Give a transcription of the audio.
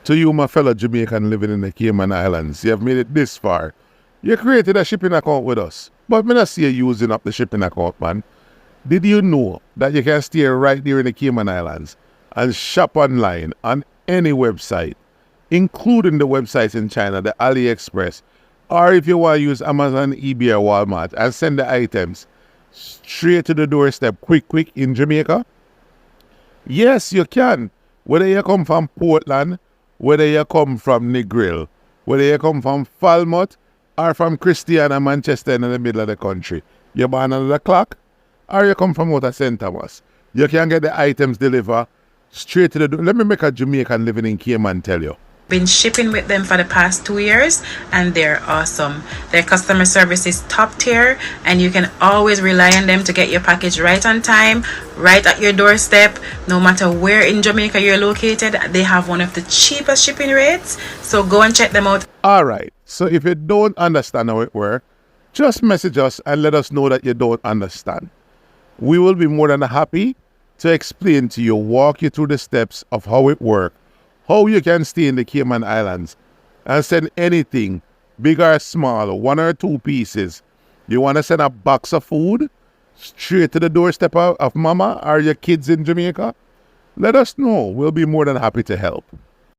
To you, my fellow Jamaican living in the Cayman Islands, you have made it this far. You created a shipping account with us, but me not see you using up the shipping account, man. Did you know that you can stay right there in the Cayman Islands and shop online on any website, including the websites in China, the AliExpress, or if you want to use Amazon, eBay, or Walmart, and send the items straight to the doorstep quick in Jamaica? Yes, you can. Whether you come from Portland, whether you come from Negril, whether you come from Falmouth, or from Christiana, Manchester, in the middle of the country. You're born under the clock, or you come from out of St. Thomas. You can get the items delivered straight to the door. Let me make a Jamaican living in Cayman tell you. Been shipping with them for the past 2 years, and they're awesome. Their customer service is top tier, and you can always rely on them to get your package right on time, right at your doorstep. No matter where in Jamaica you're located, they have one of the cheapest shipping rates, so go and check them out. Alright, so if you don't understand how it works, just message us and let us know that you don't understand. We will be more than happy to explain to you, walk you through the steps of how it works, how you can stay in the Cayman Islands and send anything, big or small, 1 or 2 pieces. You want to send a box of food straight to the doorstep of mama or your kids in Jamaica? Let us know. We'll be more than happy to help.